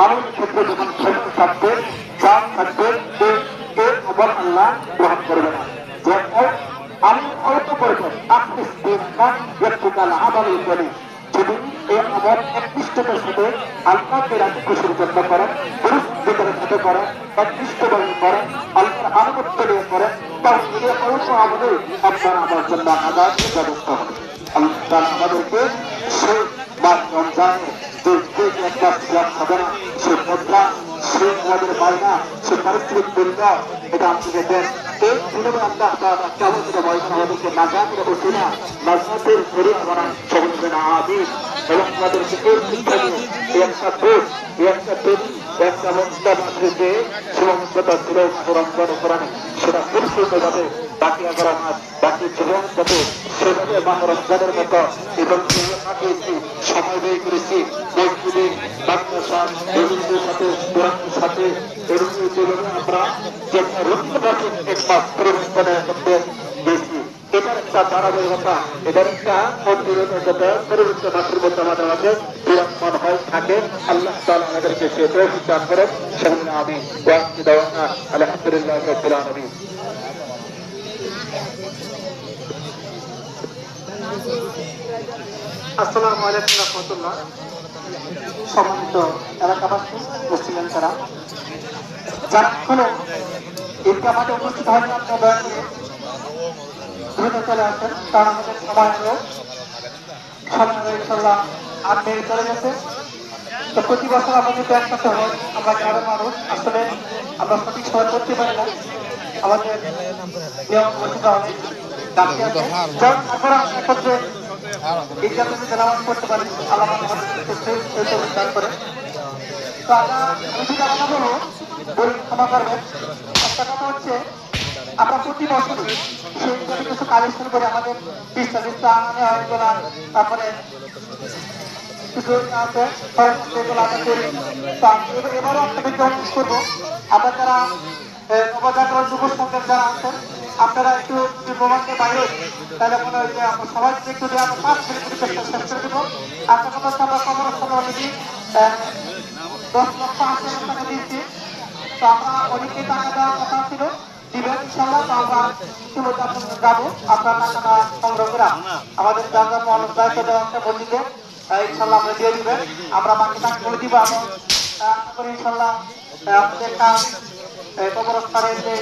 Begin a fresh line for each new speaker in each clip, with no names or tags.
আমাদের ক্ষেত্রে যখন শরীর থাকবে চাপ থাকবে এর আবার আল্লাহ গ্রহণ করবে না। আমি অল্প করবেন আপনি ব্যক্তিকাল আমার করি যদি এই আমার একনিষ্ঠতার সাথে আল্লাহকে রাতে খুশির জন্য করেন, পুরুষদের সাথে করেন, একনিষ্ঠভাবে করেন, আল্লাহর আনুগত্য নিয়ে করেন, তাহলে অল্প আমলে আপনার আমার জন্য আদায়ের ব্যবস্থা হবে। আল্লাহ আমাদেরকে সেই মাস রমজানে যে একটা সিয়াম হবে না, সে মুদ্রা, সে আমাদের বায়না, সে পারিশ্রমিক মূল্য এটা আপনি দেন। এই দিনে আল্লাহ কেমন আমাদেরকে নাজাতের ওসিলা নাজাতের শরীর বানান সকলকে না আদিস এবং আমাদেরকে এই শিক্ষা নিয়ে একটা দোষ একটা তৈরি একটা মন্ত্রা মাতৃকে সুরক্ষতা ছিল রমজান কোরআনে সেটা পরিপূর্ণভাবে বাকি আগার মাস বাকি জীবন যাতে সেভাবে মা রমজানের মতো এবং কাটিয়েছি সময় ব্যয় করেছি মসজিদে মাদ্রাসা রবীন্দ্রের সাথে কোরআনের সাথে এরকম যেভাবে আমরা যে রবীন্দ্রনাথের এক মাস পরিবর্তনের মধ্যে দিয়েছি এটার একটা ধারাবাহিকতা এটার একটা পরিবর্তনতা পরিবর্তন মাত্রের মধ্যে আমাদের মাঝে বিরাজমান হয়ে থাকে। আল্লাহ তাআলা আমাদেরকে সে তৌফিক দান করেন। সেজন্য আমি ওয়াক্তি দাওয়ানা আলহামদুলিল্লাহ রাব্বিল আলামিন। আসসালামু আলাইকুম ওয়া রাহমাতুল্লাহ। সম্মানিত এলাকাবাসী মুসলিম যারা এখনো ঈদগাহ মাঠে উপস্থিত হন আপনারা দ্রুত চলে আসেন, কারণ আমাদের সময় ইনশাল্লাহ 8 মিনিট চলে গেছে। তো প্রতি বছর আমাদের একসাথে হয়, আমরা গ্রামের মানুষ আসলে আমরা সঠিক সময় করতে পারি না, আমাদের নিয়ম বর্তিত হবে একত্রে ঈদগাহ থেকে নামাজ পড়তে পারি। আল্লাহ দান করে। তো আমরা আমি কথা বলবো ক্ষমা করবেন। একটা কথা হচ্ছে আমরা প্রতি বছর সেই কিছু কালেকশন করে আমাদের তারপরে কিছু আছে এগুলো আমরা করি। তো এবারও আপনাদেরকে অনুরোধ করবো আমরা যারা নবজাগরণ যুব সংঘের যারা আছেন আপনারা একটু প্রমাণকে বাইরে তাহলে মনে হয় যে আমরা সবাই একটু দিয়ে আমরা 5 মিনিট চেষ্টা শেষ করে দেবো। আপনার কথা হচ্ছে আমরা সমরস্থল অলরেডি 10 লক্ষ 80 হাজার টাকা দিয়েছি। তো আমরা অনেকে টাকা দেওয়ার কথা ছিল দিবেন ইনশাল্লাহ। তো আমরা ইতিমধ্যে আপনাদের যাবো আপনার টাকাটা সংগ্রহ করে আমাদের যার মানুষ দায়িত্ব দেওয়া আছে মসজিদে ইনশাল্লাহ আমরা দিয়ে দিবেন। আমরা বাকি টাকা করে দিব এবং ইনশাল্লাহ আপনাদের কাজ কবরস্থানের যে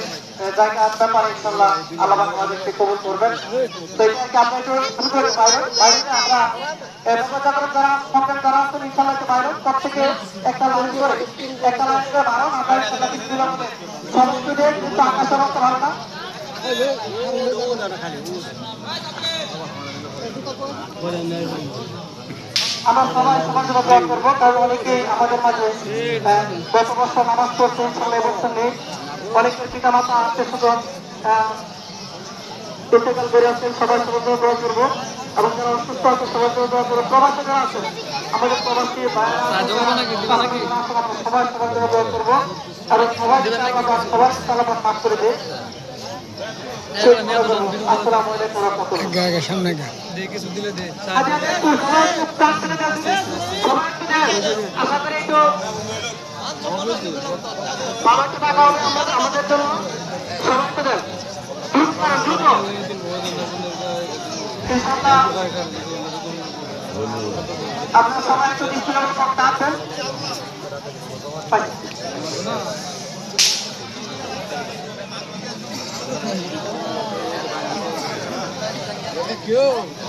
জায়গা ব্যাপারে ইনশাল্লাহ আল্লাহ আমাদেরকে কবুল করবেন। তো এটাকে আমরা একটু বাইরে আমরা নবজাগরণ যারা সংখ্যান যারা আছেন ইনশাল্লাহ একটু বাইরে সব থেকে একটা লাইন করে ভালো আকাশ সমস্ত কিন্তু আকাশের মতো ভালো না আমরা সবাই সমাজ দোয়া করবো, কারণ অনেকেই আমাদের মাঝে গত বছর নামাজ পড়ছে ইনশাল্লাহ এবছর নেই। অনেকের পিতা মাতা আত্মীয় স্বজন ইন্তেকাল করে আছেন, সবাই সবার দোয়া করবো এবং যারা অসুস্থ আছে সবার দোয়া করবো। প্রবাসী যারা আছেন আমাদের প্রবাসী সবাই সবার দোয়া করবো এবং সবাই সবাই মাফ করে দেয়। আসসালামু আলাইকুম ওয়া রাহমাতুল্লাহ। সামনে আমাদের জন্য আপনার সবাই একটু দৃষ্টিনজর করতে আছেন। Thank you.